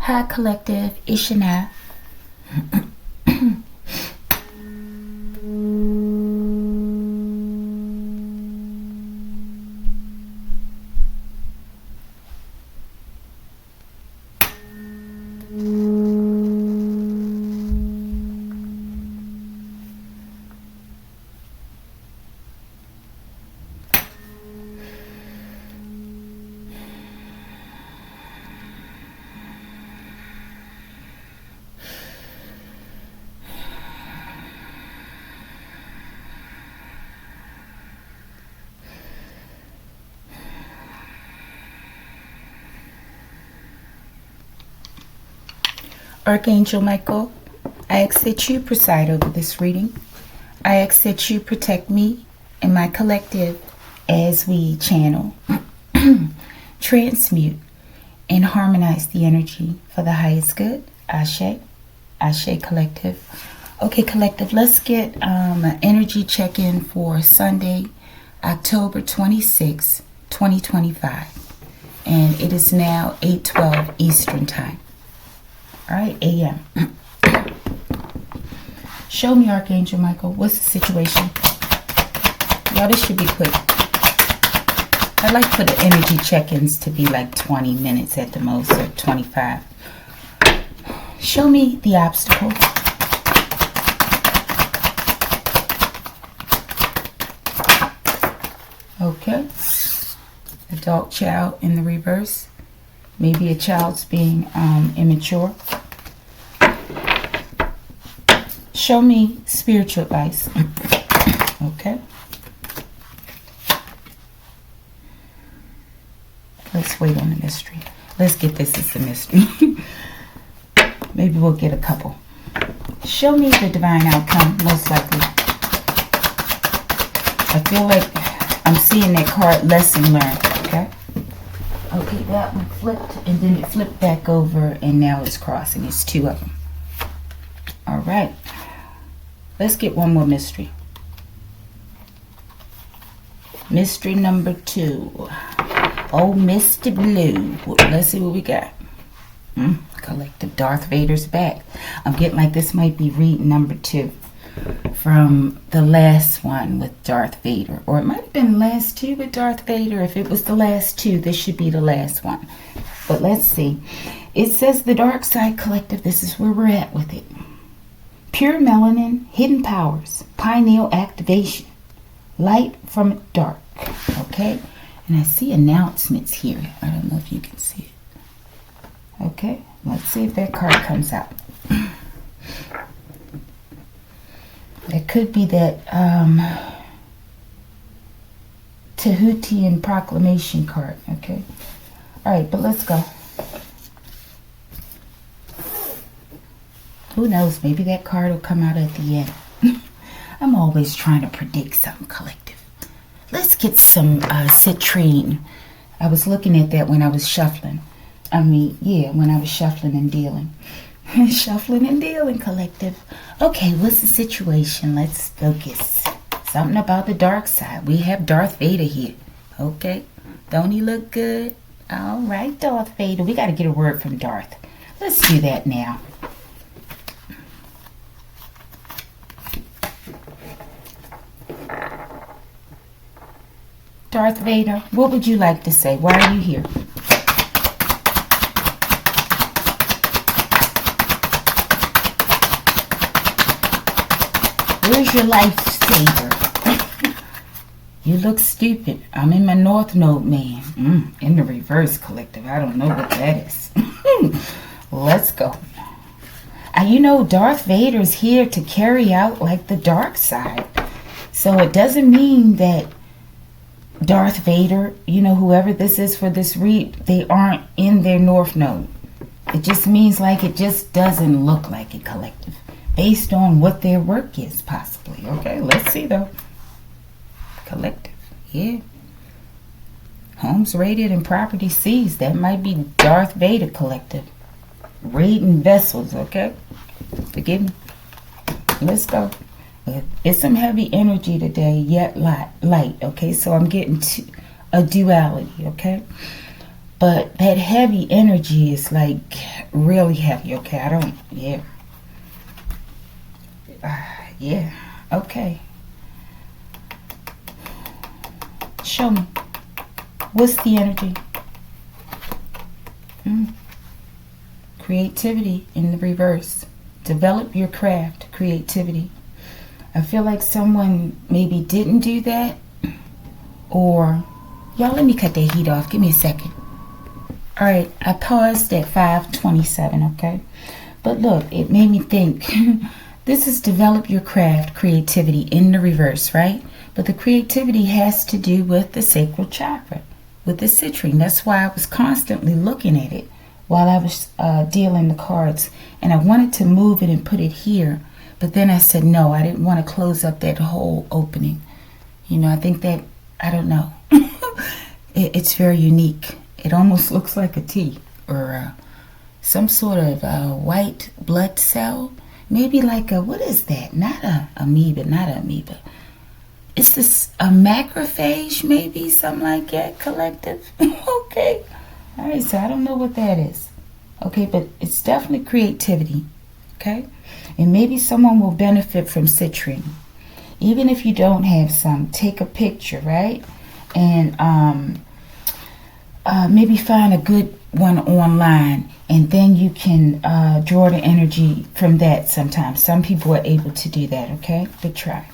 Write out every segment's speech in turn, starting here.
Hi, collective. Ishana. Archangel Michael, I ask that you preside over this reading. I ask that you protect me and my collective as we channel, transmute, and harmonize the energy for the highest good. Ashe. Ashe, collective. Okay, collective, let's get an energy check-in for Sunday, October 26, 2025. And it is now 8:12 Eastern Time. All right, a.m. Show me, Archangel Michael, what's the situation? Y'all, this should be quick. I like for the energy check-ins to be like 20 minutes at the most, or 25. Show me the obstacle. Okay. Adult child in the reverse. Maybe a child's being immature. Show me spiritual advice. Okay. Let's wait on the mystery. Let's get this as the mystery. Maybe we'll get a couple. Show me the divine outcome, most likely. I feel like I'm seeing that card, lesson learned. Okay. Okay, that one flipped, and then it flipped back over, and now it's crossing. It's two of them. All right. Let's get one more mystery. Mystery number 2. Oh, Mr. Blue. Let's see what we got. Collective. Darth Vader's back. I'm getting like this might be read number 2 from the last one with Darth Vader. Or it might have been the last 2 with Darth Vader. If it was the last 2, this should be the last one. But let's see. It says the dark side collective. This is where we're at with it. Pure melanin, hidden powers, pineal activation, light from dark. Okay? And I see announcements here. I don't know if you can see it. Okay? Let's see if that card comes out. It could be that Tahutian proclamation card. Okay? Alright, but let's go. Who knows? Maybe that card will come out at the end. I'm always trying to predict something, collective. Let's get some citrine. I was looking at that when I was shuffling. When I was shuffling and dealing. Shuffling and dealing, collective. Okay, what's the situation? Let's focus. Something about the dark side. We have Darth Vader here. Okay. Don't he look good? All right, Darth Vader. We got to get a word from Darth. Let's do that now. Darth Vader, what would you like to say? Why are you here? Where's your lifesaver? You look stupid. I'm in my North Node, man. In the reverse, collective. I don't know what that is. Let's go. You know, Darth Vader's here to carry out like the dark side. So it doesn't mean that Darth Vader, you know, whoever this is for this read, they aren't in their North Node. It just means like it just doesn't look like it, collective. Based on what their work is, possibly. Okay, let's see though. Collective, yeah. Homes raided and property seized. That might be Darth Vader, collective. Raiding vessels, okay? Forgive me. Let's go. It's some heavy energy today, yet light, okay? So I'm getting a duality, okay? But that heavy energy is like really heavy, okay? I don't, yeah. Yeah, okay. Show me. What's the energy? Creativity in the reverse. Develop your craft. Creativity. I feel like someone maybe didn't do that. Or, y'all, let me cut that heat off. Give me a second. Alright, I paused at 5:27, okay? But look, it made me think. This is develop your craft, creativity in the reverse, right? But the creativity has to do with the sacral chakra, with the citrine. That's why I was constantly looking at it while I was dealing the cards. And I wanted to move it and put it here. But then I said, no, I didn't want to close up that whole opening. You know, I think that, I don't know. It's very unique. It almost looks like a T or some sort of white blood cell. Maybe like a, what is that? Not a amoeba, not an amoeba. It's this, a macrophage, maybe, something like that, collective. Okay. All right, so I don't know what that is. Okay, but it's definitely creativity. Okay? And maybe someone will benefit from citrine. Even if you don't have some, take a picture, right? And maybe find a good one online, and then you can draw the energy from that sometimes. Some people are able to do that, okay? Good try.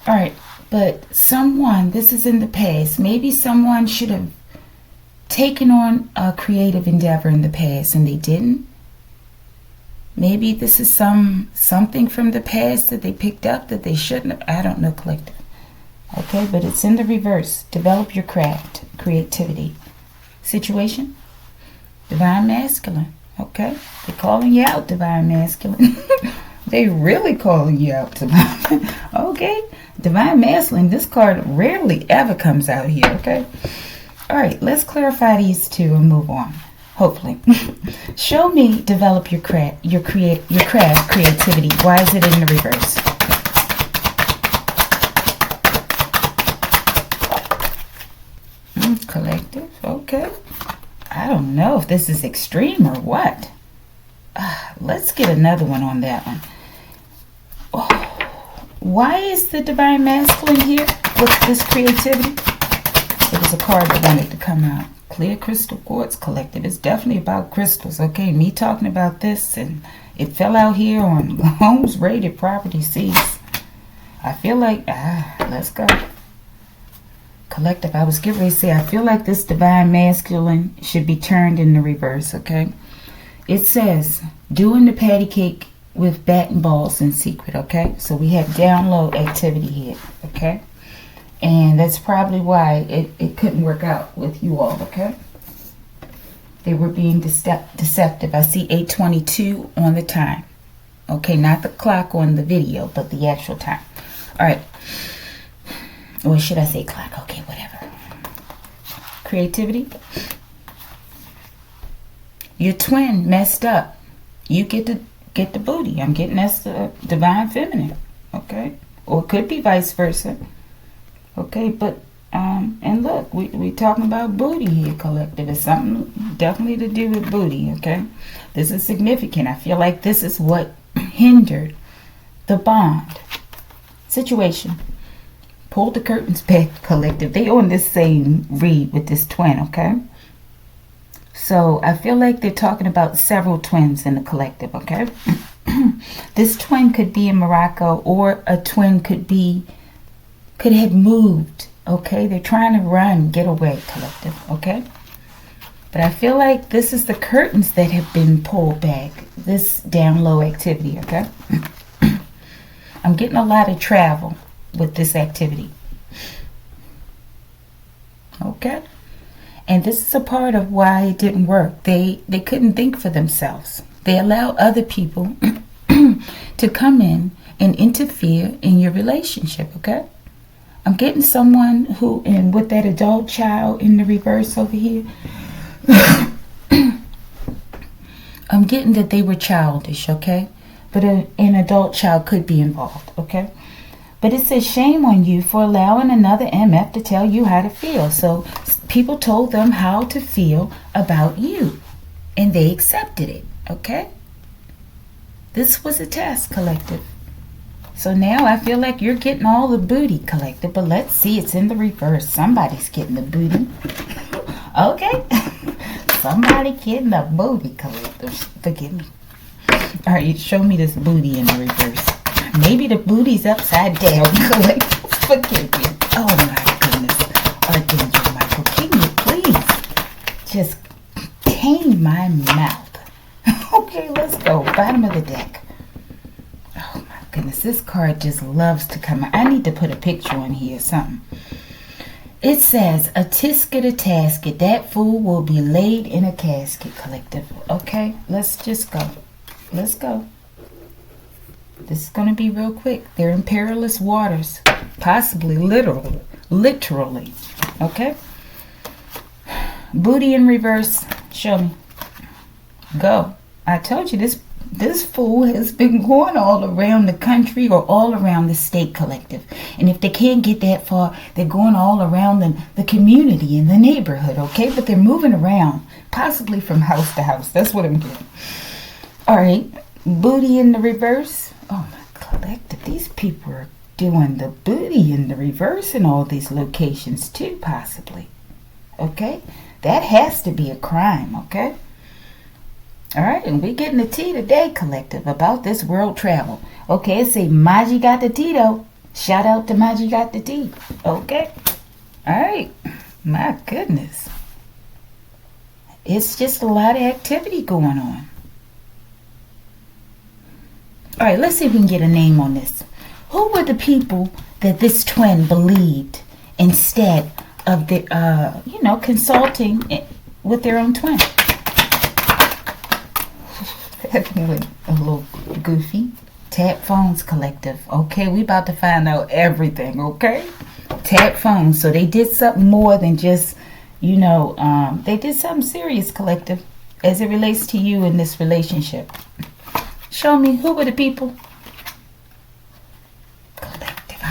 All right, but someone, this is in the past, maybe someone should have taken on a creative endeavor in the past and they didn't. Maybe this is something from the past that they picked up that they shouldn't have. I don't know, collective. Okay, but it's in the reverse. Develop your craft, creativity. Situation, divine masculine. Okay, they're calling you out, divine masculine. They really calling you out, divine. Okay, divine masculine. This card rarely ever comes out here. Okay, all right. Let's clarify these two and move on. Hopefully, show me develop your craft, your craft, creativity. Why is it in the reverse? Collective, okay. I don't know if this is extreme or what. Let's get another one on that one. Oh, why is the divine masculine here with this creativity? It was a card that wanted to come out. Clear crystal quartz, collective. It's definitely about crystals, okay? Me talking about this, and it fell out here on Homes Rated Property Seeds. I feel like, let's go. Collective, I was getting ready to say, I feel like this divine masculine should be turned in the reverse, okay? It says, doing the patty cake with bat and balls in secret, okay? So we have down low activity here, okay? And that's probably why it couldn't work out with you all, okay? They were being deceptive. I see 8:22 on the time. Okay, not the clock on the video, but the actual time. All right. Or should I say clock? Okay, whatever. Creativity. Your twin messed up. You get the booty. I'm getting that's the divine feminine. Okay? Or it could be vice versa. Okay, but and look, we talking about booty here, collective. It's something definitely to do with booty, okay? This is significant. I feel like this is what hindered the bond. Situation. Pull the curtains back, collective. They on this same read with this twin, okay? So I feel like they're talking about several twins in the collective, okay? This twin could be in Morocco, or a twin could have moved, okay? They're trying to run, get away, collective, okay? But I feel like this is the curtains that have been pulled back, this down low activity, okay? I'm getting a lot of travel with this activity, okay? And this is a part of why it didn't work. They couldn't think for themselves. They allow other people to come in and interfere in your relationship, okay? I'm getting someone who, and with that adult child in the reverse over here, I'm getting that they were childish, okay? But an adult child could be involved, okay? But it says, shame on you for allowing another MF to tell you how to feel. So people told them how to feel about you, and they accepted it. Okay? This was a test, collective. So now I feel like you're getting all the booty, collective. But let's see, it's in the reverse. Somebody's getting the booty. Okay? Somebody getting the booty, collective. Forgive me. Alright, show me this booty in the reverse. Maybe the booty's upside down, collective. Forgive me. Oh my goodness. Archangel Michael, can you please just tame my mouth? Okay, let's go. Bottom of the deck. Oh my goodness, this card just loves to come out. I need to put a picture on here or something. It says, a tisket, a tasket, that fool will be laid in a casket, collective. Okay, let's just go. Let's go. This is going to be real quick. They're in perilous waters. Possibly literally. Okay? Booty in reverse. Show me. Go. I told you this fool has been going all around the country or all around the state, collective. And if they can't get that far, they're going all around the community and the neighborhood, okay? But they're moving around, possibly from house to house. That's what I'm getting. All right, booty in the reverse. Oh, my collective, these people are doing the booty in the reverse in all these locations too, possibly. Okay? That has to be a crime, okay? All right, and we're getting the tea today, collective, about this world travel. Okay, it say Maji got the tea, though. Shout out to Maji got the tea. Okay? All right. My goodness. It's just a lot of activity going on. All right, let's see if we can get a name on this. Who were the people that this twin believed instead of the, consulting with their own twin? Definitely a little goofy. Tap phones, collective. Okay, we about to find out everything, okay? Tap phones. So they did something more than just, they did something serious, collective, as it relates to you in this relationship. Show me, who were the people? Collective.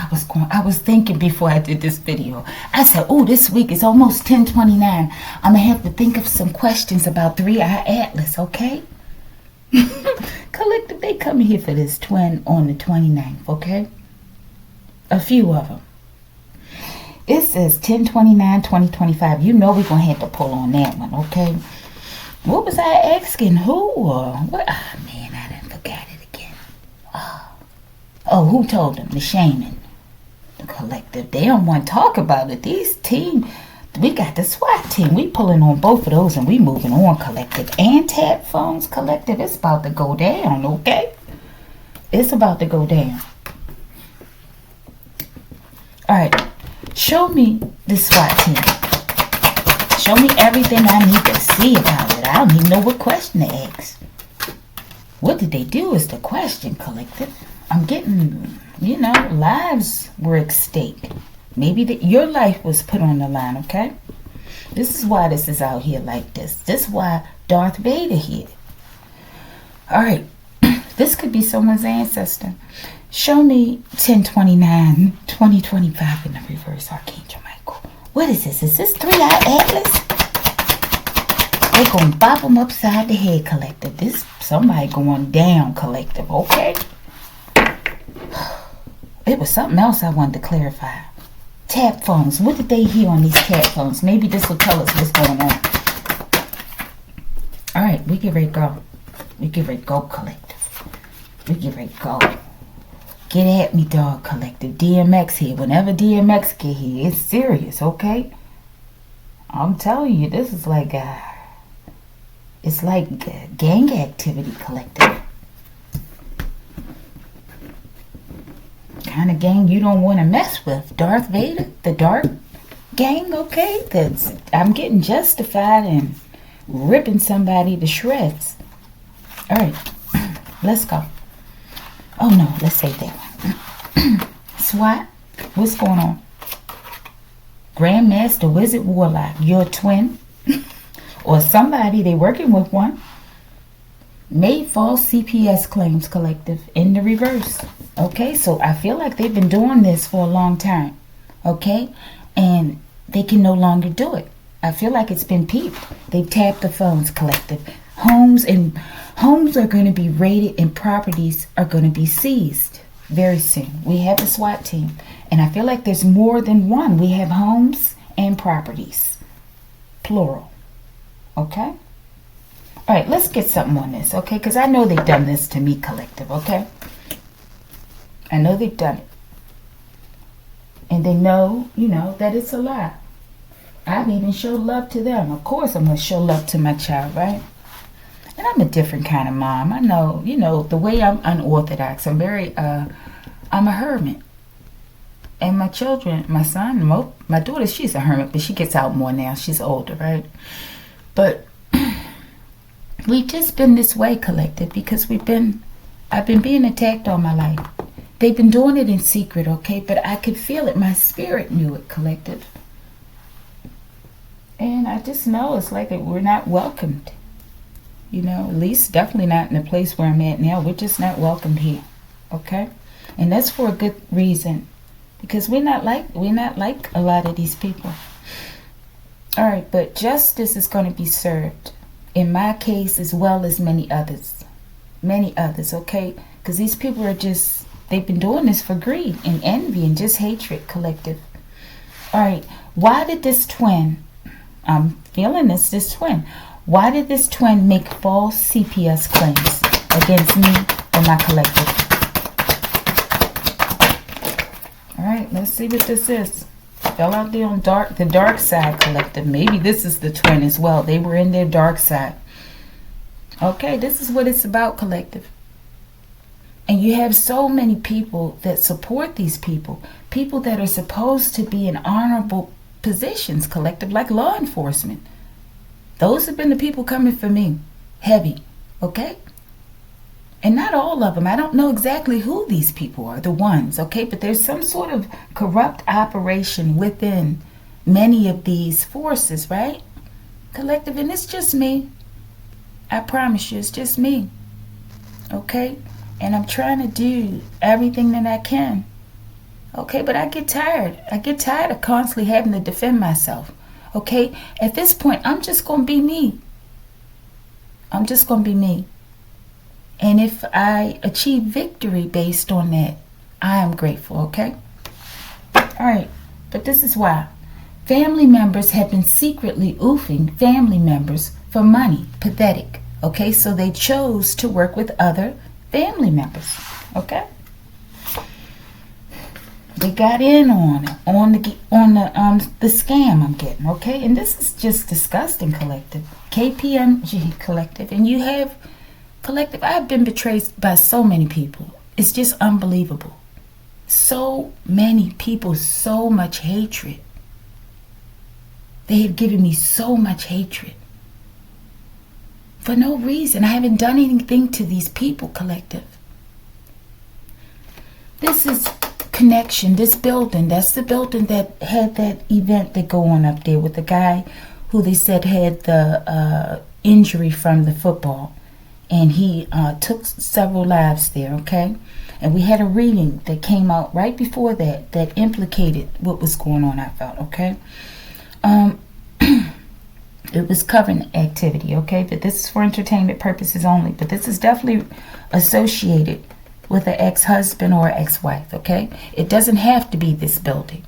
I was thinking before I did this video. I said, oh, this week is almost 10/29. I'm going to have to think of some questions about 3-Eye Atlas, okay? Collective, they come here for this twin on the 29th, okay? A few of them. It says 10/29/2025. You know we're going to have to pull on that one, okay? What was I asking? Who or what? Ah, man, I done forgot it again. Oh, who told them? The shaman. The collective. They don't want to talk about it. These team, we got the SWAT team. We pulling on both of those and we moving on, collective. And tap phones, collective. It's about to go down, okay? It's about to go down. All right. Show me the SWAT team. Show me everything I need to see about it. I don't even know what question to ask. What did they do is the question, collective. I'm getting, lives were at stake. Maybe your life was put on the line, okay? This is why this is out here like this. This is why Darth Vader here. All right. This could be someone's ancestor. Show me 10/29/2025 in the reverse, Archangel Michael. What is this? Is this 3-Eye Atlas? They're going to bop them upside the head, collective. This somebody going down, collective, okay? It was something else I wanted to clarify. Tap phones. What did they hear on these tap phones? Maybe this will tell us what's going on. All right, we get ready to go. We get ready to go, collective. We get ready to go. Get at me, dog, collective. DMX here. Whenever DMX get here, it's serious, okay? I'm telling you, this is like it's like gang activity, collective. Kind of gang you don't want to mess with. Darth Vader, the dark gang, okay? I'm getting justified in ripping somebody to shreds. All right, let's go. Oh no, let's save that one. SWAT, what's going on? Grandmaster, Wizard, Warlock, your twin, or somebody, they working with one, made false CPS claims, collective, in the reverse. Okay, so I feel like they've been doing this for a long time. Okay, and they can no longer do it. I feel like it's been peeped. They've tapped the phones, collective. Homes and Homes are going to be raided and properties are going to be seized very soon. We have the SWAT team, and I feel like there's more than one. We have homes and properties, plural. Okay? All right, let's get something on this, okay? Because I know they've done this to me, collective, okay? I know they've done it. And they know, that it's a lie. I've even showed love to them. Of course I'm going to show love to my child, right? And I'm a different kind of mom. I know, the way I'm unorthodox. I'm a hermit. And my children, my son, my daughter, she's a hermit, but she gets out more now. She's older, right? But we've just been this way, collective, because I've been being attacked all my life. They've been doing it in secret, okay? But I could feel it. My spirit knew it, collective. And I just know it's like we're not welcomed. At least definitely not in the place where I'm at now. We're just not welcomed here, okay? And that's for a good reason. Because we're not like a lot of these people. All right, but justice is going to be served. In my case, as well as many others. Many others, okay? Because these people are they've been doing this for greed and envy and just hatred, collective. All right, why did this twin, I'm feeling this twin, why did this twin make false CPS claims against me and my collective? All right, let's see what this is. Fell out there on the dark side, collective. Maybe this is the twin as well. They were in their dark side. Okay, this is what it's about, collective. And you have so many people that support these people. People that are supposed to be in honorable positions, collective, like law enforcement. Those have been the people coming for me. Heavy. Okay? And not all of them. I don't know exactly who these people are, the ones, okay? But there's some sort of corrupt operation within many of these forces, right? Collective, and it's just me. I promise you, it's just me. Okay? And I'm trying to do everything that I can. Okay, but I get tired. I get tired of constantly having to defend myself. Okay? At this point, I'm just going to be me. I'm just going to be me. And if I achieve victory based on that, I am grateful, okay? All right, but this is why. Family members have been secretly oofing family members for money. Pathetic, okay? So they chose to work with other family members, okay? They got in on the scam I'm getting, okay? And this is just disgusting, collective. KPMG, collective. And you have... Collective, I've been betrayed by so many people. It's just unbelievable. So many people, so much hatred. They have given me so much hatred. For no reason. I haven't done anything to these people, collective. This is Connection, this building. That's the building that had that event that go on up there with the guy who they said had the injury from the football. And he took several lives there, okay? And we had a reading that came out right before that implicated what was going on, I felt, okay? It was covering activity, okay? But this is for entertainment purposes only. But this is definitely associated with an ex-husband or ex-wife, okay? It doesn't have to be this building.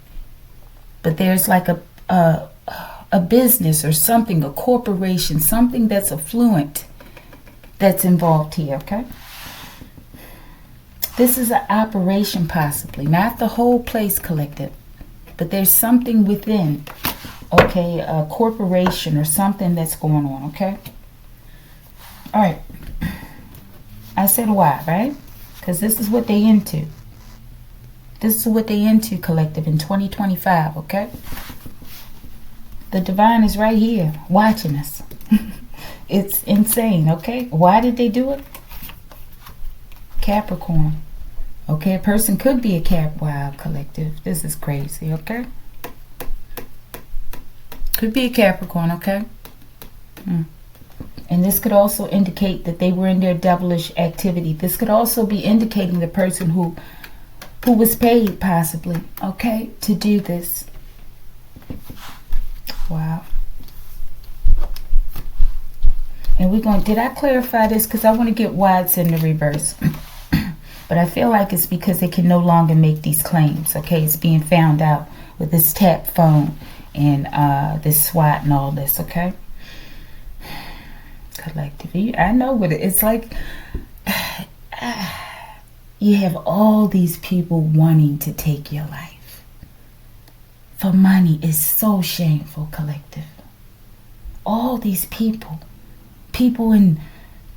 But there's like a business or something, a corporation, something that's affluent that's involved here, okay? This is an operation possibly, not the whole place, collective, but there's something within, okay, a corporation or something that's going on, okay? All right. I said why, right? Because this is what they into. This is what they into, collective, in 2025, okay? The divine is right here watching us. It's insane, okay? Why did they do it? Capricorn. Okay, a person could be a Wow, collective. This is crazy, okay? Could be a Capricorn, okay? And this could also indicate that they were in their devilish activity. This could also be indicating the person who was paid, possibly, okay, to do this. Wow. And we're going, did I clarify this? Because I want to get why it's in the reverse. But I feel like it's because they can no longer make these claims. Okay, it's being found out with this tap phone and this SWAT and all this. Okay, collective. I know what it's like. You have all these people wanting to take your life for money. Is so shameful, collective. All these people in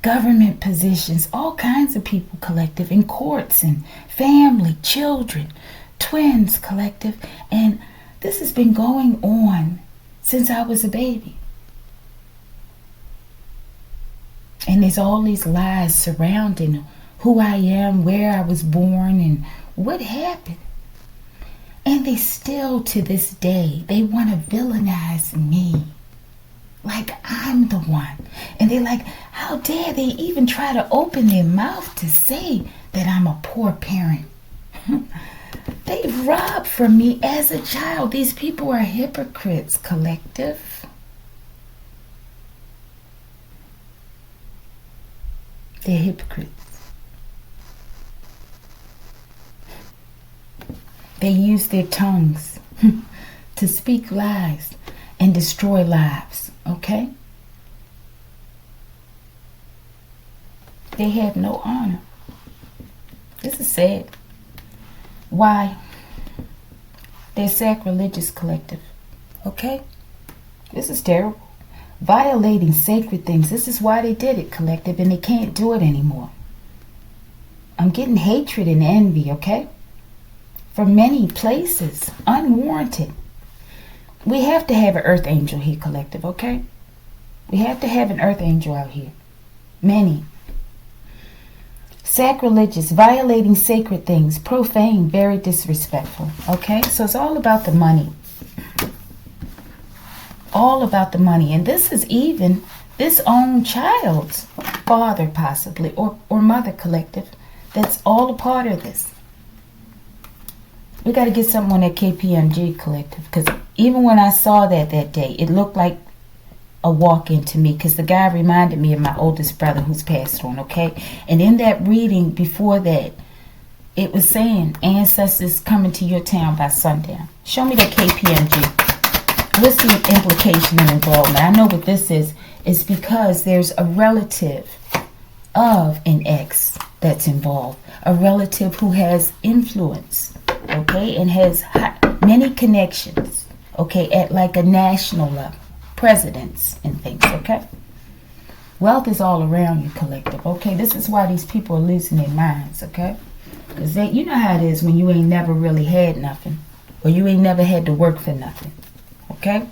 government positions, all kinds of people, collective, in courts and family, children, twins, collective. And this has been going on since I was a baby. And there's all these lies surrounding who I am, where I was born, and what happened. And they still, to this day, they want to villainize me. Like I'm the one. And they're like, how dare they even try to open their mouth to say that I'm a poor parent? They robbed from me as a child. These people are hypocrites, collective. They're hypocrites. They use their tongues to speak lies and destroy lives. Okay? They have no honor. This is sad. Why? They're sacrilegious, collective. Okay? This is terrible. Violating sacred things. This is why they did it, collective, and they can't do it anymore. I'm getting hatred and envy, okay? From many places. Unwarranted. We have to have an earth angel here, collective, okay? We have to have an earth angel out here. Many. Sacrilegious, violating sacred things, profane, very disrespectful, okay? So it's all about the money. All about the money. And this is even this own child's father, possibly, or mother, collective. That's all a part of this. We got to get something on that KPMG, collective, because even when I saw that day, it looked like a walk-in to me, because the guy reminded me of my oldest brother who's passed on, okay? And in that reading before that, it was saying, ancestors coming to your town by sundown. Show me that KPMG. What's the implication and involvement? I know what this is. It's because there's a relative of an ex that's involved. A relative who has influence. Okay, and has many connections, okay, at like a national level, presidents and things, okay? Wealth is all around you, collective, okay? This is why these people are losing their minds, okay? Because you know how it is when you ain't never really had nothing, or you ain't never had to work for nothing, okay?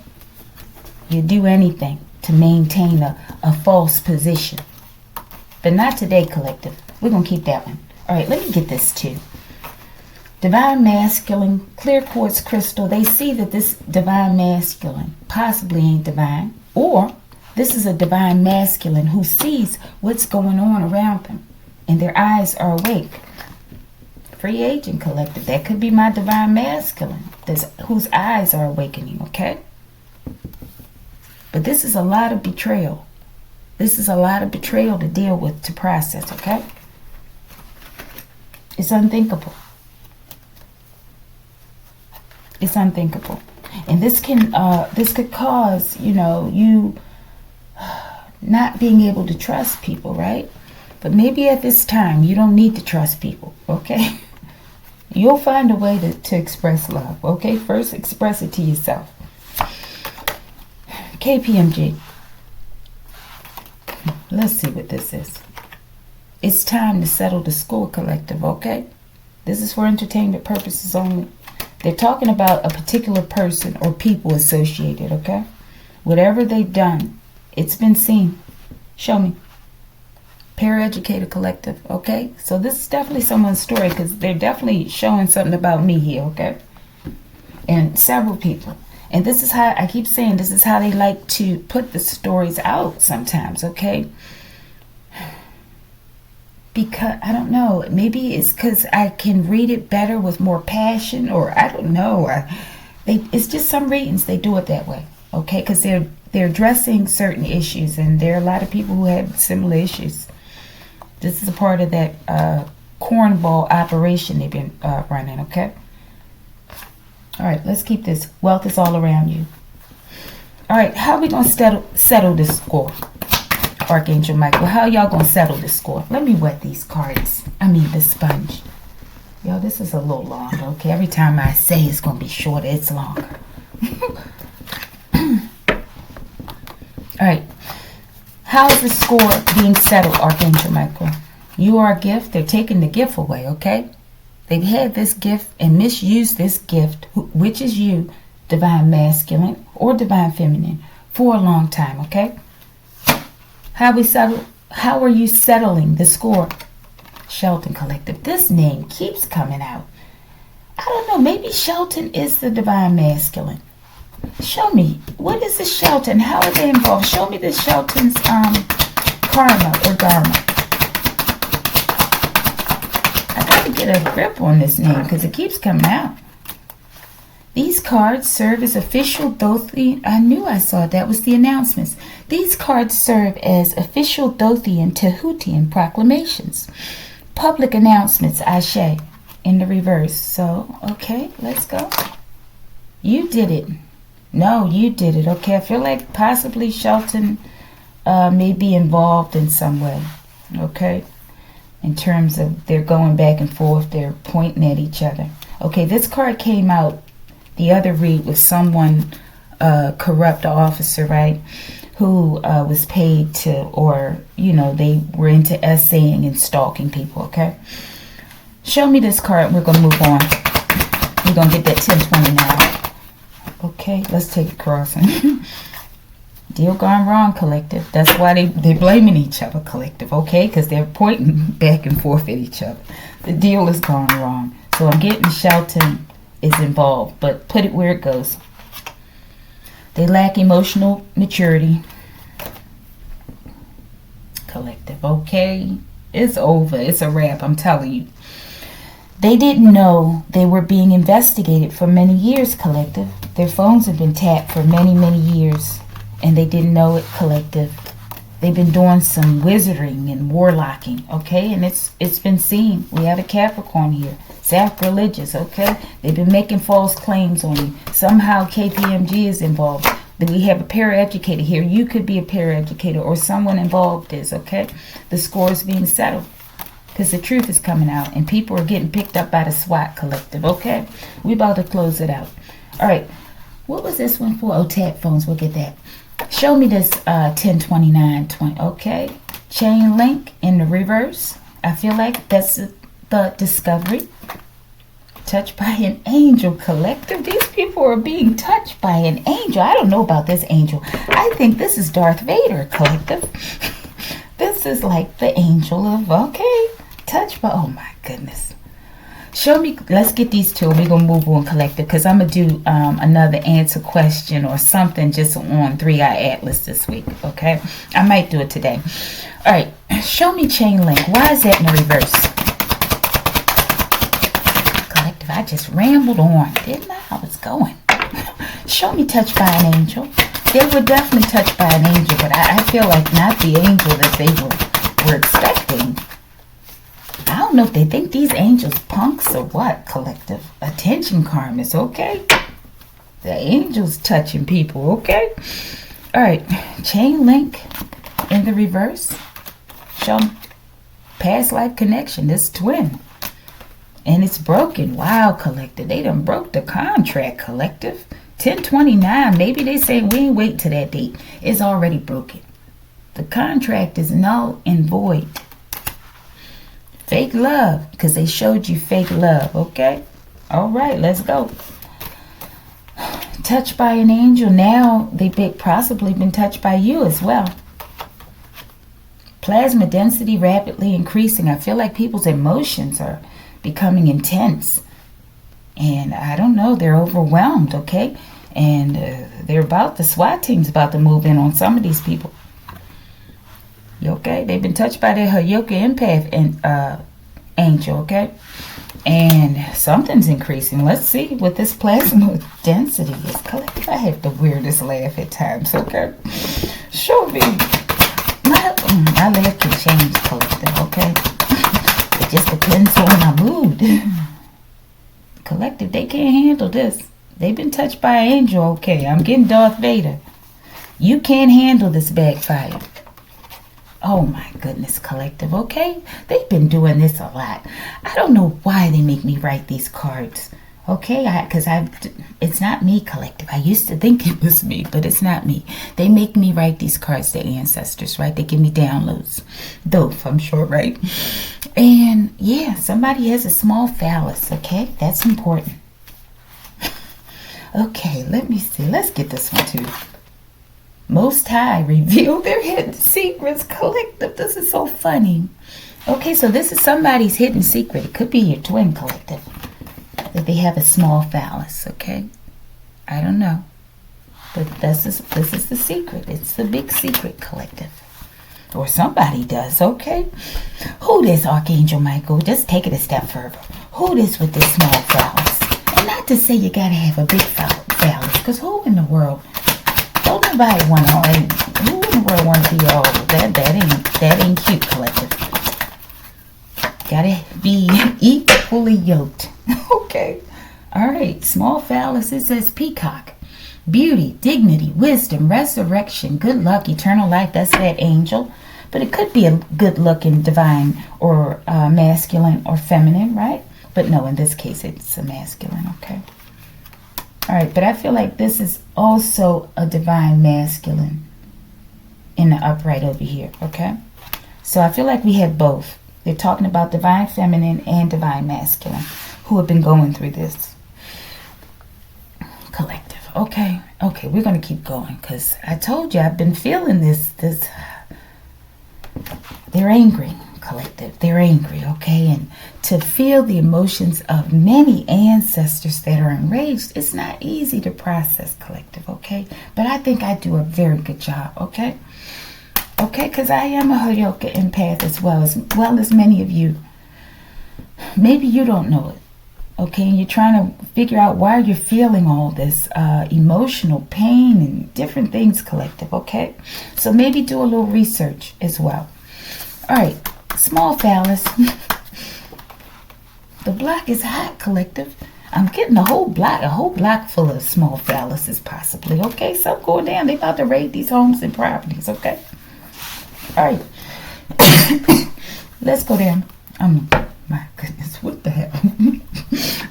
You do anything to maintain a false position. But not today, collective. We're going to keep that one. All right, let me get this too. Divine masculine, clear quartz crystal, they see that this divine masculine possibly ain't divine. Or this is a divine masculine who sees what's going on around them. And their eyes are awake. Free agent, collective. That could be my divine masculine. Whose eyes are awakening, okay? But this is a lot of betrayal. This is a lot of betrayal to deal with, to process, okay? It's unthinkable. It's unthinkable. And this could cause, you not being able to trust people, right? But maybe at this time, you don't need to trust people, okay? You'll find a way to express love, okay? First, express it to yourself. KPMG. Let's see what this is. It's time to settle the score, collective, okay? This is for entertainment purposes only. They're talking about a particular person or people associated, okay? Whatever they've done, it's been seen. Show me. Paraeducator collective, okay? So this is definitely someone's story because they're definitely showing something about me here, okay? And several people. And this is how, I keep saying, this is how they like to put the stories out sometimes, okay? Because, I don't know, maybe it's because I can read it better with more passion, or I don't know. It's just some readings, they do it that way, okay? Because they're They're addressing certain issues, and there are a lot of people who have similar issues. This is a part of that cornball operation they've been running, okay? All right, let's keep this. Wealth is all around you. All right, how are we going to settle this score? Archangel Michael, how y'all going to settle this score? Let me wet these cards. I mean, the sponge. Yo, this is a little long, okay? Every time I say it's going to be shorter, it's longer. All right. How is the score being settled, Archangel Michael? You are a gift. They're taking the gift away, okay? They've had this gift and misused this gift, which is you, divine masculine or divine feminine, for a long time, okay? How are you settling the score? Shelton Collective. This name keeps coming out. I don't know. Maybe Shelton is the divine masculine. Show me. What is the Shelton? How are they involved? Show me the Shelton's karma or dharma. I got to get a grip on this name because it keeps coming out. These cards serve as official Dothian. I knew I saw that was the announcements. These cards serve as official Dothian Tehutian proclamations. Public announcements, Ashe, in the reverse. So, okay, let's go. You did it. No, you did it. Okay, I feel like possibly Shelton may be involved in some way. Okay, in terms of they're going back and forth, they're pointing at each other. Okay, this card came out the other read with someone, corrupt officer, right, who was paid to, or, you know, they were into essaying and stalking people, okay? Show me this card. We're going to move on. We're going to get that 1029. Okay, let's take it crossing. Deal gone wrong, collective. That's why they're blaming each other, collective, okay? Because they're pointing back and forth at each other. The deal is gone wrong. So I'm getting Shelton is involved, but put it where it goes. They lack emotional maturity. Collective, okay? It's over. It's a wrap, I'm telling you. They didn't know they were being investigated for many years, collective. Their phones have been tapped for many, many years, and they didn't know it, collective. They've been doing some wizarding and warlocking, okay? And it's been seen. We have a Capricorn here. Sacrilegious, okay? They've been making false claims on you. Somehow KPMG is involved. We have a paraeducator here. You could be a paraeducator or someone involved is, okay? The score is being settled because the truth is coming out and people are getting picked up by the SWAT collective, okay? We about to close it out. All right. What was this one for? Oh, tap phones. We'll get that. Show me this 102920. Okay. Chain link in the reverse. I feel like that's the discovery. Touched by an angel, collective. These people are being touched by an angel. I don't know about this angel. I think this is Darth Vader, collective. This is like the angel of, okay, touched by, oh my goodness. Show me, let's get these two. We're going to move on, collective, because I'm going to do another answer question or something just on 3-Eye Atlas this week, okay? I might do it today. All right, show me chain link. Why is that in the reverse? Collective, I just rambled on, didn't I? I was going. Show me touched by an angel. They were definitely touched by an angel, but I feel like not the angel that they were expecting. I don't know if they think these angels punks or what, collective. Attention karmas, okay? The angels touching people, okay? All right, chain link in the reverse. Show past life connection, this twin. And it's broken. Wow, collective. They done broke the contract, collective. 1029, maybe they say we ain't wait to that date. It's already broken. The contract is null and void. Fake love, because they showed you fake love, okay? All right, let's go. Touched by an angel. Now they've possibly been touched by you as well. Plasma density rapidly increasing. I feel like people's emotions are becoming intense. And I don't know, they're overwhelmed, okay? And the SWAT team's about to move in on some of these people. You okay? They've been touched by their Hayoka empath and angel, okay? And something's increasing. Let's see what this plasma density is. Collective, I have the weirdest laugh at times, okay? Show me. My laugh can change, collective, okay? It just depends on my mood. Collective, they can't handle this. They've been touched by an angel, okay? I'm getting Darth Vader. You can't handle this backfire. Oh my goodness, collective, okay? They've been doing this a lot. I don't know why they make me write these cards, okay? Because it's not me, collective. I used to think it was me, but it's not me. They make me write these cards to ancestors, right? They give me downloads. Dope, I'm sure, right? And yeah, somebody has a small phallus, okay? That's important. Okay, let me see. Let's get this one too. Most High reveal their hidden secrets, collective. This is so funny. Okay, so this is somebody's hidden secret. It could be your twin, collective, that they have a small phallus, okay? I don't know. But this is the secret. It's the big secret, collective. Or somebody does, okay? Who this, Archangel Michael? Just take it a step further. Who this with this small phallus? And not to say you gotta have a big phallus, because who in the world? Don't nobody want all that. Who in the world want to be all that ain't cute, collective. Gotta be equally yoked. Okay. Alright. Small phallus, it says peacock. Beauty, dignity, wisdom, resurrection, good luck, eternal life. That's that angel. But it could be a good looking divine or masculine or feminine, right? But no, in this case it's a masculine, okay? Alright, but I feel like this is also a divine masculine in the upright over here, okay? So I feel like we have both. They're talking about divine feminine and divine masculine who have been going through this. Collective. Okay, we're going to keep going because I told you I've been feeling this. They're angry, collective. They're angry, okay? And to feel the emotions of many ancestors that are enraged, it's not easy to process, collective, okay? But I think I do a very good job, okay? Okay, because I am a Hoyoka empath as well as many of you. Maybe you don't know it, okay? And you're trying to figure out why you're feeling all this emotional pain and different things, collective, okay? So maybe do a little research as well. All right, small phallus. The block is hot, collective. I'm getting a whole block full of small phalluses possibly, okay? So going down. They about to raid these homes and properties, okay? All right. Let's go down. My goodness, what the hell?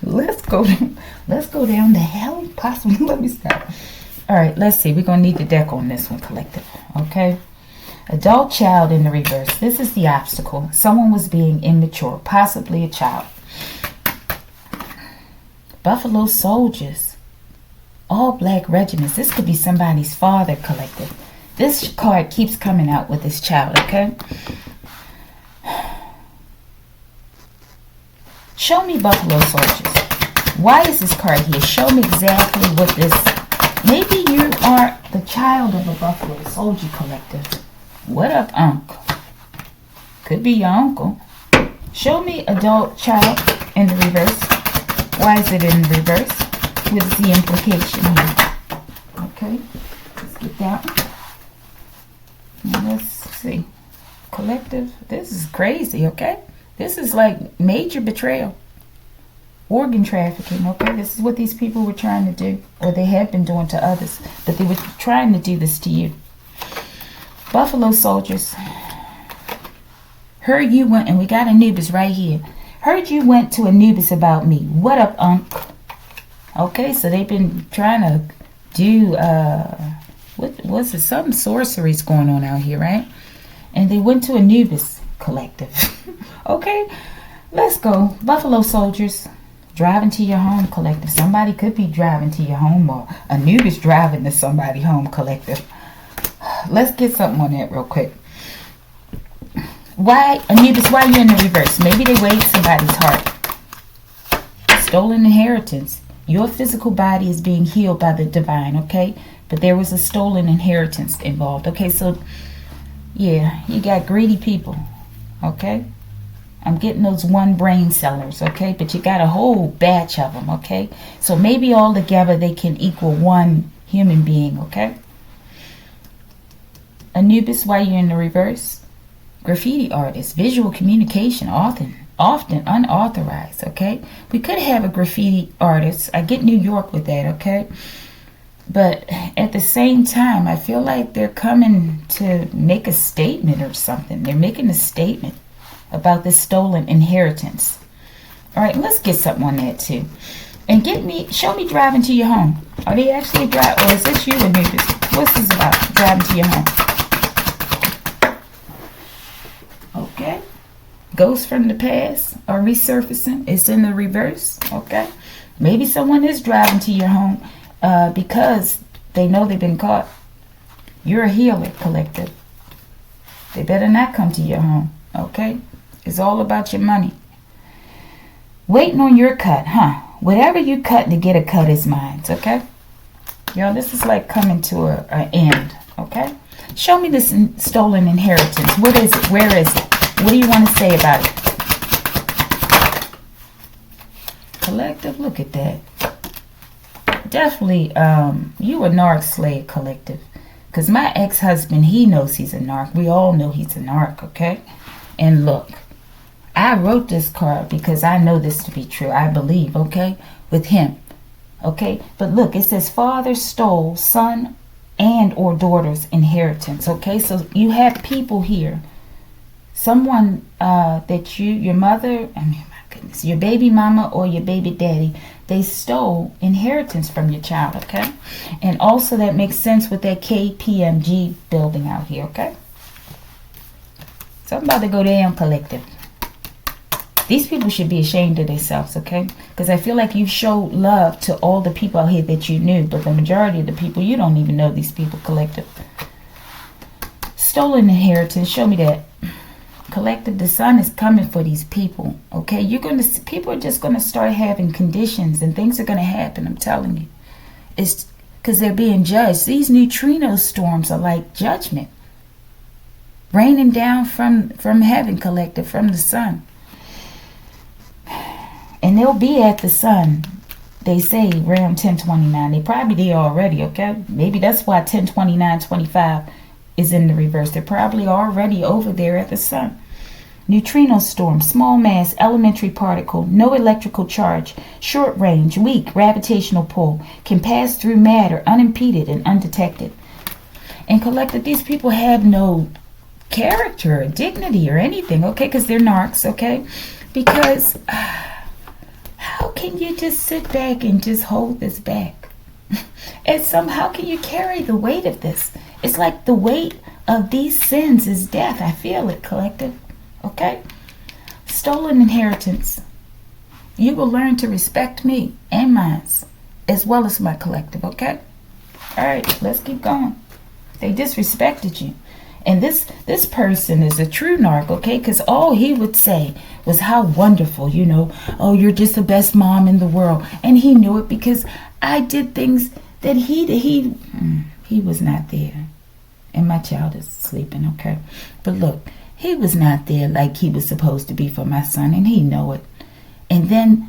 Let's go down the hell possibly. Let me stop. All right, let's see. We're going to need the deck on this one, collective, okay? Adult child in the reverse. This is the obstacle. Someone was being immature, possibly a child. Buffalo soldiers. All black regiments. This could be somebody's father, collective. This card keeps coming out with this child, okay? Show me buffalo soldiers. Why is this card here? Show me exactly what this... Maybe you are the child of a buffalo soldier, collective. What up, uncle? Could be your uncle. Show me adult child in the reverse. Why is it in reverse? What is the implication here? Okay, let's get that. Now let's see. Collective, this is crazy, okay? This is like major betrayal. Organ trafficking, okay? This is what these people were trying to do. Or they have been doing to others. But they were trying to do this to you. Buffalo soldiers. Heard you went, and we got Anubis right here. Heard you went to Anubis about me. What up, Unc? Okay, so they've been trying to do, what's it? Some sorceries going on out here, right? And they went to Anubis collective. Okay, let's go. Buffalo soldiers. Driving to your home collective. Somebody could be driving to your home, or Anubis driving to somebody's home collective. Let's get something on that real quick. Why, Anubis, why are you in the reverse? Maybe they weighed somebody's heart. Stolen inheritance. Your physical body is being healed by the divine, okay? But there was a stolen inheritance involved. Okay, so, yeah, you got greedy people, okay? I'm getting those one brain cellers, okay? But you got a whole batch of them, okay? So maybe all together they can equal one human being, okay? Anubis, why you in the reverse? Graffiti artist, visual communication, often unauthorized, okay? We could have a graffiti artist. I get New York with that, okay? But at the same time, I feel like they're coming to make a statement or something. They're making a statement about this stolen inheritance. All right, let's get something on that too. And show me driving to your home. Are they actually driving, or is this you, Anubis? What's this about, driving to your home? Okay. Ghosts from the past are resurfacing. It's in the reverse, okay? Maybe someone is driving to your home because they know they've been caught. You're a healer, collective. They better not come to your home, okay? It's all about your money. Waiting on your cut, huh? Whatever you cut to get a cut is mine, okay? Y'all, this is like coming to an end, okay? Show me this stolen inheritance. What is it? Where is it? What do you want to say about it? Collective, look at that. Definitely, you a narc slave, collective. Because my ex-husband, he knows he's a narc. We all know he's a narc, okay? And look, I wrote this card because I know this to be true. I believe, okay, with him, okay? But look, it says father stole son and or daughter's inheritance, okay? So you have people here. Someone that your mother, I mean, my goodness, your baby mama or your baby daddy, they stole inheritance from your child, okay? And also that makes sense with that KPMG building out here, okay? So I'm about to go down, collective. These people should be ashamed of themselves, okay? Because I feel like you showed love to all the people out here that you knew, but the majority of the people, you don't even know these people, collective. Stolen inheritance, show me that. Collective, the sun is coming for these people, okay? People are just going to start having conditions and things are going to happen, I'm telling you. It's because they're being judged. These neutrino storms are like judgment. Raining down from heaven, collective, from the sun. And they'll be at the sun, they say, around 1029. They probably there already, okay? Maybe that's why 1029-25 is in the reverse. They're probably already over there at the sun. Neutrino storm, small mass, elementary particle, no electrical charge, short range, weak gravitational pull, can pass through matter unimpeded and undetected. And collective, these people have no character or dignity or anything, okay? Because they're narcs, okay? Because how can you just sit back and just hold this back? And how can you carry the weight of this? It's like the weight of these sins is death. I feel it, collective. Okay? Stolen inheritance. You will learn to respect me and mine, as well as my collective, okay? All right, let's keep going. They disrespected you. And this person is a true narc, okay? Because all he would say was how wonderful, you know. Oh, you're just the best mom in the world. And he knew it because I did things that he was not there. And my child is sleeping, okay? But look, he was not there like he was supposed to be for my son, and he know it. And then,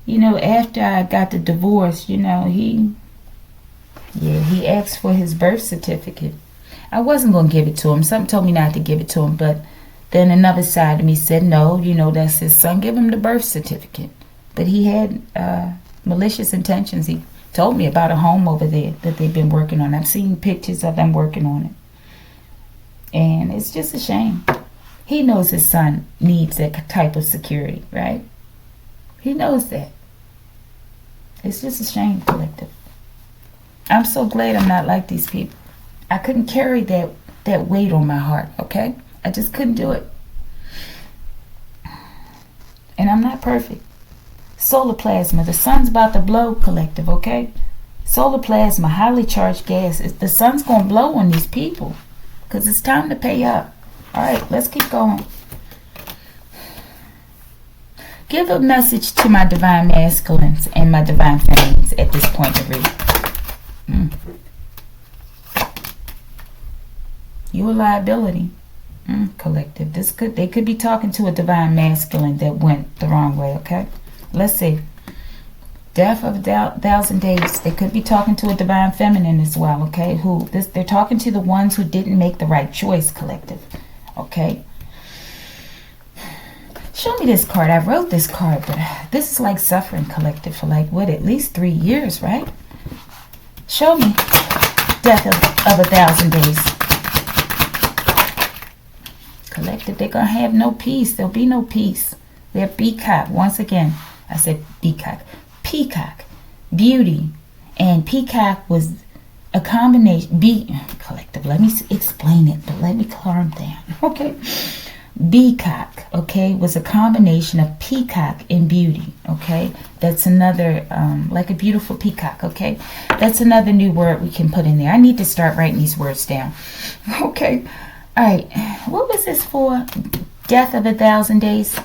you know, after I got the divorce, you know, he asked for his birth certificate. I wasn't going to give it to him. Something told me not to give it to him, but then another side of me said, no, you know, that's his son. Give him the birth certificate. But he had malicious intentions. He told me about a home over there that they've been working on. I've seen pictures of them working on it. And it's just a shame. He knows his son needs that type of security, right? He knows that. It's just a shame, collective. I'm so glad I'm not like these people. I couldn't carry that weight on my heart, okay? I just couldn't do it. And I'm not perfect. Solar plasma, the sun's about to blow, collective, okay? Solar plasma, highly charged gas. The sun's going to blow on these people because it's time to pay up. All right, let's keep going. Give a message to my divine masculines and my divine feminines at this point of reading. You a liability. Collective. They could be talking to a divine masculine that went the wrong way, okay? Let's see. Death of 1,000 days. They could be talking to a divine feminine as well, okay? They're talking to the ones who didn't make the right choice, collective, okay? Show me this card. I wrote this card, but this is like suffering, collective, for like, what, at least 3 years, right? Show me death of 1,000 days. Collective, they're going to have no peace. There'll be no peace. They're peacock. Once again, I said peacock. Peacock. Beauty. And peacock was a combination. Collective, let me explain it, but let me calm down. Okay. Peacock, okay, was a combination of peacock and beauty, okay? That's another, like a beautiful peacock, okay? That's another new word we can put in there. I need to start writing these words down. Okay. All right, what was this for? Death of 1,000 days?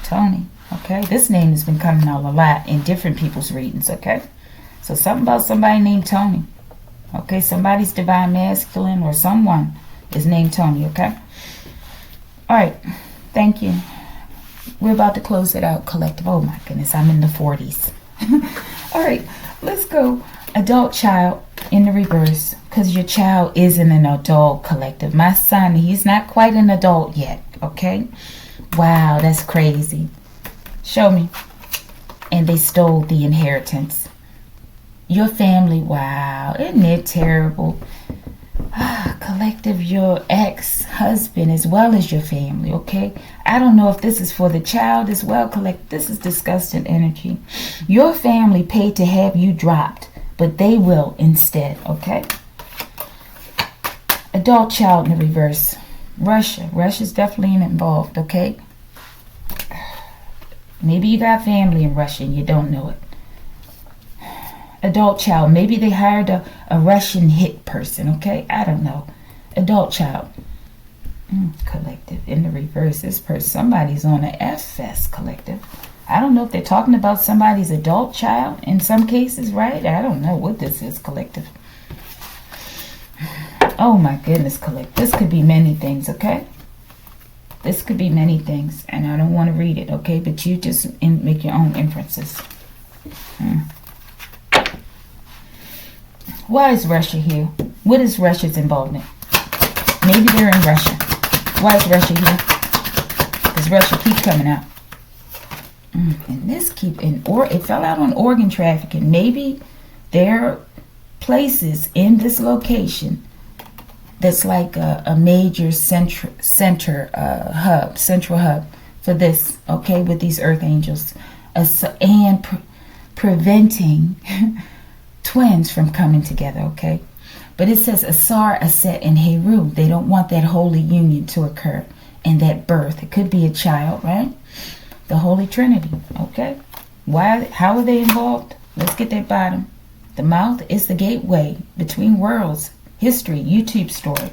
Tony, okay? This name has been coming out a lot in different people's readings, okay? So something about somebody named Tony, okay? Somebody's divine masculine or someone is named Tony, okay? All right, thank you. We're about to close it out, collective. Oh my goodness, I'm in the 40s. All right, let's go. Adult child in the reverse, because your child isn't an adult, collective. My son, he's not quite an adult yet, okay? Wow, that's crazy. Show me. And they stole the inheritance. Your family, wow, isn't it terrible? Collective, your ex-husband as well as your family, okay? I don't know if this is for the child as well, collective. This is disgusting energy. Your family paid to have you dropped, but they will instead, okay? Adult child in the reverse. Russia's definitely involved, okay? Maybe you got family in Russia and you don't know it. Adult child, maybe they hired a Russian hit person, okay? I don't know. Adult child. Collective, in the reverse, this person, somebody's on an F-fest, collective. I don't know if they're talking about somebody's adult child in some cases, right? I don't know what this is, collective. Oh my goodness, collective. This could be many things, okay? This could be many things, and I don't want to read it, okay? But you just make your own inferences. Why is Russia here? What is Russia's involvement? Maybe they're in Russia. Why is Russia here? Because Russia keeps coming out. And this it fell out on organ trafficking. Maybe there are places in this location that's like a major central hub for this, okay, with these earth angels, and preventing twins from coming together, okay? But it says Asar, Aset, and Heru. They don't want that holy union to occur and that birth. It could be a child, right? The Holy Trinity, okay? Why? How are they involved? Let's get that bottom. The mouth is the gateway between worlds. History, YouTube story.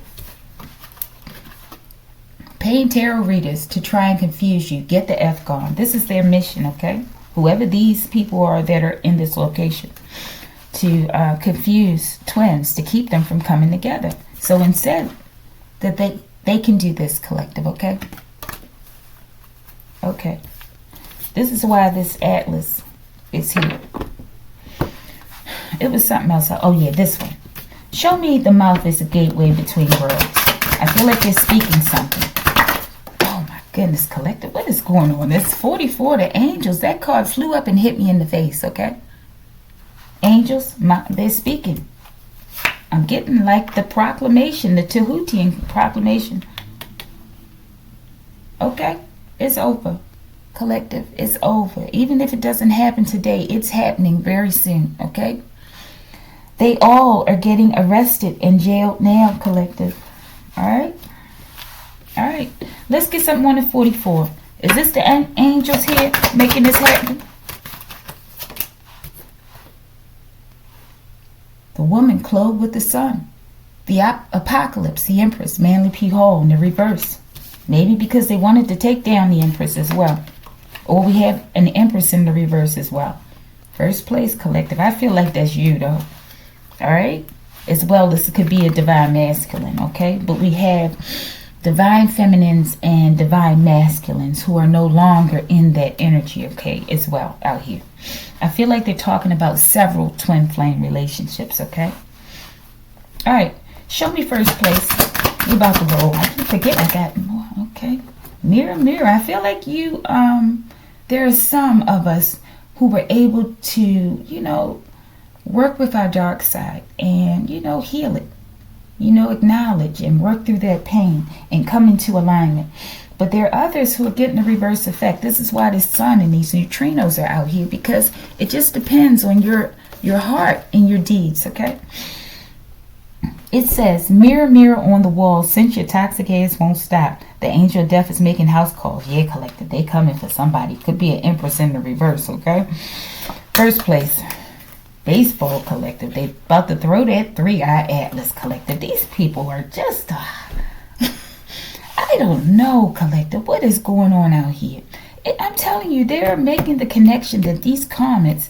Paying tarot readers to try and confuse you. Get the F gone. This is their mission, okay? Whoever these people are that are in this location. To confuse twins, to keep them from coming together. So instead, that they can do this, collective, okay? Okay. This is why this atlas is here. It was something else. Oh yeah, this one. Show me the mouth is a gateway between worlds. I feel like they're speaking something. Oh my goodness, collective, what is going on? It's 44, the angels. That card flew up and hit me in the face, okay? Angels, they're speaking. I'm getting like the proclamation, the Tehutian proclamation. Okay, it's over. Collective, it's over. Even if it doesn't happen today, it's happening very soon, okay? They all are getting arrested and jailed now, collective. All right? All right. Let's get something on the 44. Is this the angels here making this happen? The woman clothed with the sun. The apocalypse, the empress, Manly P. Hall in the reverse. Maybe because they wanted to take down the empress as well. Or we have an empress in the reverse as well. First place, collective. I feel like that's you, though. All right? As well, this could be a divine masculine, okay? But we have divine feminines and divine masculines who are no longer in that energy, okay, as well out here. I feel like they're talking about several twin flame relationships, okay? All right, show me first place. You're about to roll. I keep forgetting I got more, okay? Mirror, mirror. I feel like you, there are some of us who were able to, you know, work with our dark side and, you know, heal it. You know, acknowledge and work through that pain and come into alignment. But there are others who are getting a reverse effect. This is why the sun and these neutrinos are out here, because it just depends on your heart and your deeds, okay? It says, mirror, mirror on the wall, since your toxic ass won't stop. The angel of death is making house calls. Yeah, collective, they coming for somebody. Could be an empress in the reverse, okay? First place. Baseball collective. They about to throw that 3-eye atlas collective. These people are just I don't know, collective, what is going on out here. I'm telling you, they're making the connection that these comments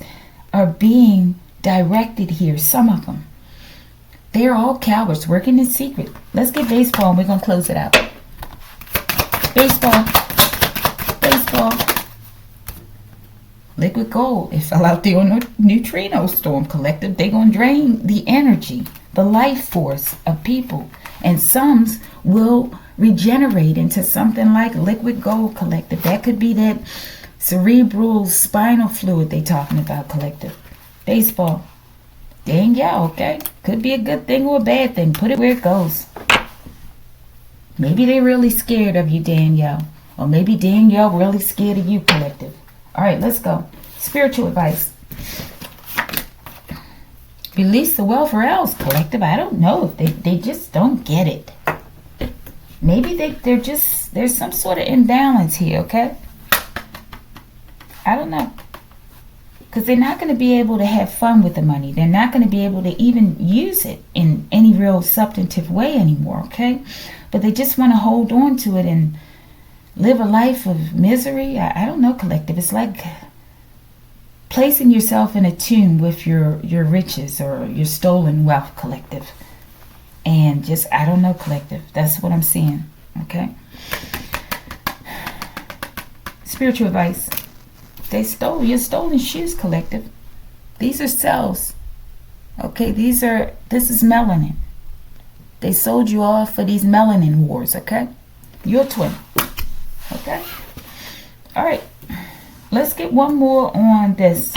are being directed here, some of them. They're all cowards working in secret. Let's get baseball and we're going to close it out. Baseball. Baseball. Liquid gold. It fell out there on a neutrino storm, collective. They're going to drain the energy, the life force of people. And some will regenerate into something like liquid gold, collective. That could be that cerebral spinal fluid they talking about, collective. Baseball. Danielle, okay? Could be a good thing or a bad thing. Put it where it goes. Maybe they're really scared of you, Danielle. Or maybe Danielle really scared of you, collective. All right, let's go. Spiritual advice. Release the wealth or else, collective. I don't know if they just don't get it. Maybe they're just, there's some sort of imbalance here, okay? I don't know. Because they're not going to be able to have fun with the money. They're not going to be able to even use it in any real substantive way anymore, okay? But they just want to hold on to it and live a life of misery. I don't know, collective. It's like placing yourself in a tomb with your riches or your stolen wealth, collective. And just, I don't know, collective. That's what I'm seeing, okay? Spiritual advice. They stole your stolen shoes, collective. These are cells, okay? This is melanin. They sold you off for these melanin wars, okay? You're a twin. Okay. All right. Let's get one more on this.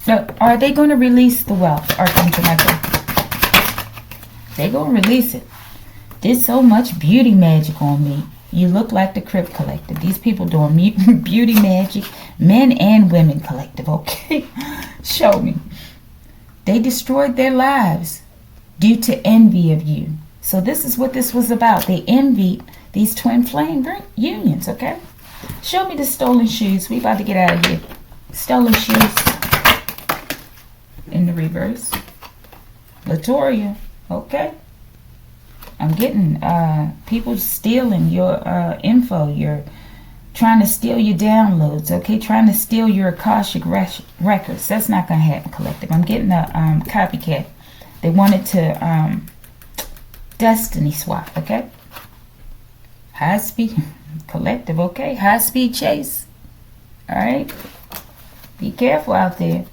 So, are they going to release the wealth, Archangel Michael? They're going to release it. Did so much beauty magic on me. You look like the Crypt Collective. These people doing beauty magic, men and women, collective. Okay. Show me. They destroyed their lives due to envy of you. So this is what this was about. They envied these twin flame unions, okay? Show me the stolen shoes. We about to get out of here. Stolen shoes. In the reverse. Latoria, okay? I'm getting people stealing your info. You're trying to steal your downloads, okay? Trying to steal your Akashic records. That's not going to happen, collective. I'm getting a copycat. They wanted to destiny swap, okay? High speed collective, okay? High speed chase. All right? Be careful out there.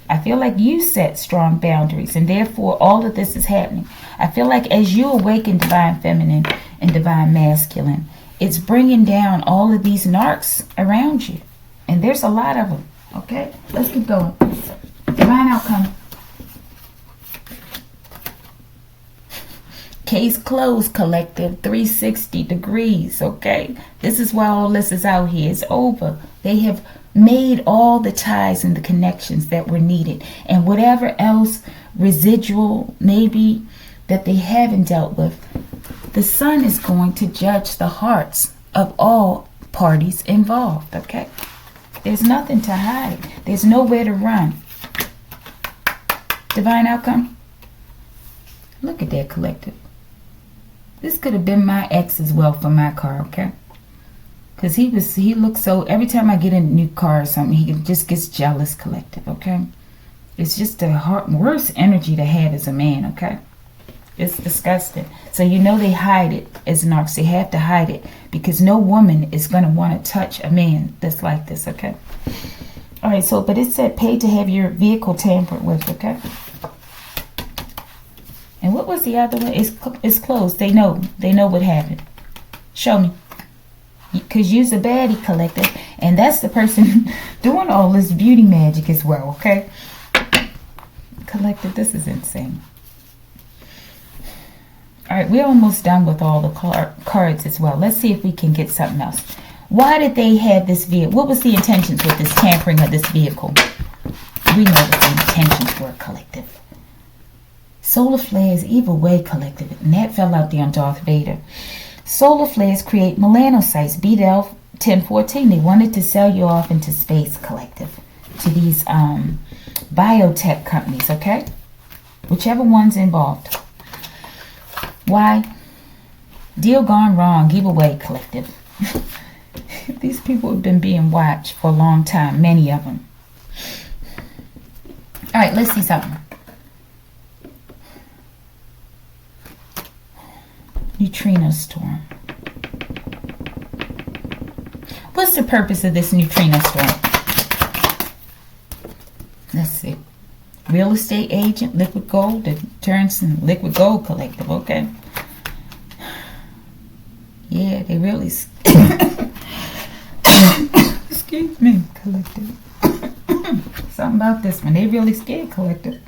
I feel like you set strong boundaries, and therefore all of this is happening. I feel like as you awaken divine feminine and divine masculine, it's bringing down all of these narcs around you. And there's a lot of them, okay? Let's keep going. Divine outcome. Case closed, collective. 360 degrees, okay? This is why all this is out here. It's over. They have made all the ties and the connections that were needed. And whatever else residual maybe that they haven't dealt with, the sun is going to judge the hearts of all parties involved, okay? There's nothing to hide. There's nowhere to run. Divine outcome. Look at that, collective. This could have been my ex as well for my car, okay? Because he looks so, every time I get in a new car or something, he just gets jealous, collective, okay? It's just the worst energy to have as a man, okay? It's disgusting. So you know they hide it as narcs. They have to hide it because no woman is going to want to touch a man that's like this, okay? All right, so, but it said pay to have your vehicle tampered with, okay? And what was the other one? It's closed. They know what happened. Show me. Because you's a baddie, collective. And that's the person doing all this beauty magic as well, okay? Collective, this is insane. All right, we're almost done with all the cards as well. Let's see if we can get something else. Why did they have this vehicle? What was the intentions with this tampering of this vehicle? We know what the intentions were, collective. Solar flares, evil way, collective. And that fell out there on Darth Vader. Solar flares create melanocytes. BDEL 1014. They wanted to sell you off into space, collective. To these biotech companies, okay? Whichever one's involved. Why? Deal gone wrong. Give away, collective. These people have been being watched for a long time. Many of them. All right, let's see something. Neutrino storm. What's the purpose of this neutrino storm? Let's see. Real estate agent, liquid gold, that turns in liquid gold collective, okay? Yeah, they really excuse me, collective. Something about this one. They really scared, collective.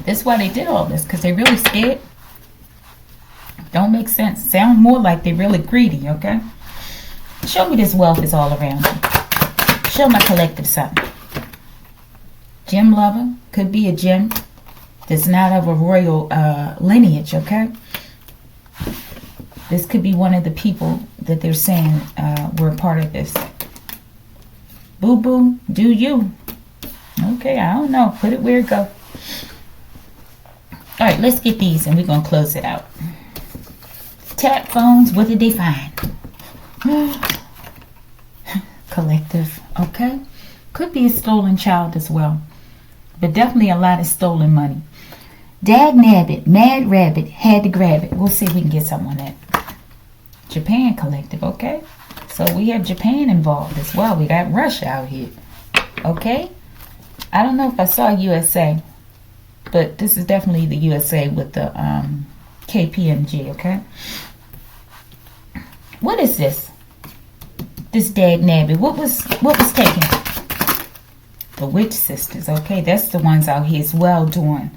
That's why they did all this, because they really scared. Don't make sense. Sound more like they're really greedy, okay? Show me this wealth is all around you. Show my collective something. Gem lover. Could be a gem that's not of a royal lineage, okay? This could be one of the people that they're saying were a part of this. Boo-boo, do you. Okay, I don't know. Put it where it go. All right, let's get these and we're going to close it out. Tap phones, what did they find? Collective, okay? Could be a stolen child as well. But definitely a lot of stolen money. Dag nabbit, mad rabbit, had to grab it. We'll see if we can get someone that. Japan collective, okay? So we have Japan involved as well. We got Russia out here, okay? I don't know if I saw USA, but this is definitely the USA with the KPMG, okay? What is this? This dag nabbit. What was taken? The witch sisters, okay? That's the ones out here as well doing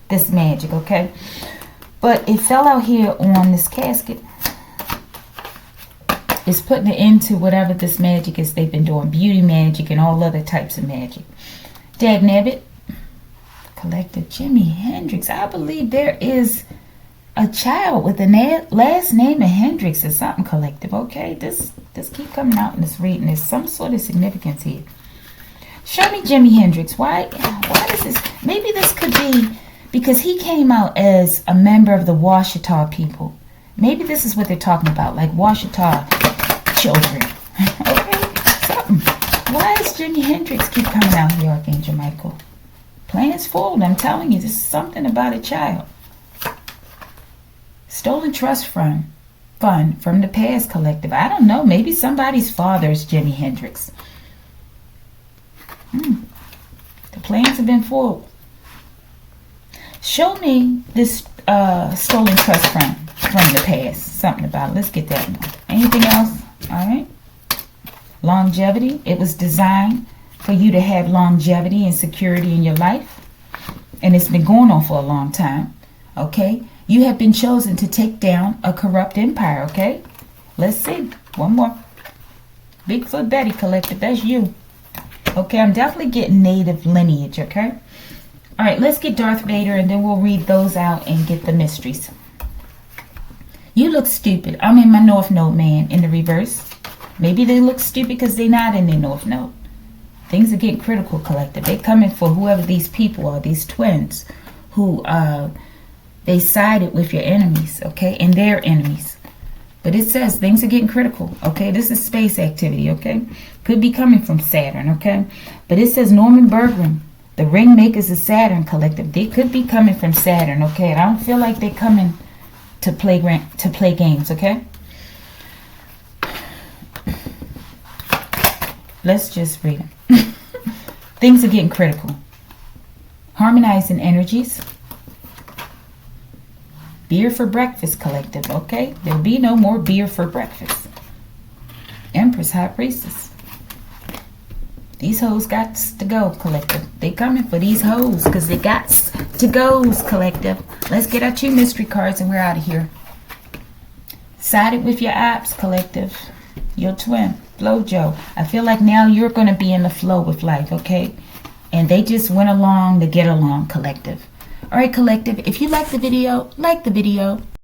this magic, okay? But it fell out here on this casket. It's putting it into whatever this magic is they've been doing. Beauty magic and all other types of magic. Dag nabbit. Collective Jimi Hendrix. I believe there is a child with the last name of Hendrix or something, collective, okay? This keep coming out in this reading. There's some sort of significance here. Show me Jimi Hendrix. Why is this? Maybe this could be because he came out as a member of the Washita people. Maybe this is what they're talking about, like Washita children. Okay, something. Why does Jimi Hendrix keep coming out here, Archangel Michael? Planets fold, I'm telling you, this is something about a child. Stolen trust fund from the past, collective. I don't know, maybe somebody's father is Jimi Hendrix. The plans have been foiled. Show me this stolen trust fund from the past. Something about it. Let's get that one. Anything else? All right. Longevity. It was designed for you to have longevity and security in your life. And it's been going on for a long time. Okay. You have been chosen to take down a corrupt empire. Okay. Let's see. One more. Bigfoot Betty collective. That's you. Okay. I'm definitely getting native lineage. Okay. All right. Let's get Darth Vader and then we'll read those out and get the mysteries. You look stupid. I'm in my North Node, man, in the reverse. Maybe they look stupid because they're not in their North Node. Things are getting critical, collective. They're coming for whoever these people are, these twins, who they sided with your enemies, okay, and their enemies. But it says things are getting critical, okay? This is space activity, okay? Could be coming from Saturn, okay? But it says Norman Bergman The Ringmakers of Saturn collective. They could be coming from Saturn, okay? I don't feel like they're coming to play games, okay? Let's just read them. Things are getting critical. Harmonizing energies. Beer for breakfast collective, okay? There'll be no more beer for breakfast. Empress, High Priestess. These hoes got to go, collective. They coming for these hoes because they got to goes, collective. Let's get out your mystery cards and we're out of here. Sided with your apps, collective. Your twin, Flojo. I feel like now you're going to be in the flow with life, okay? And they just went along to get along, collective. All right, collective, if you like the video, like the video.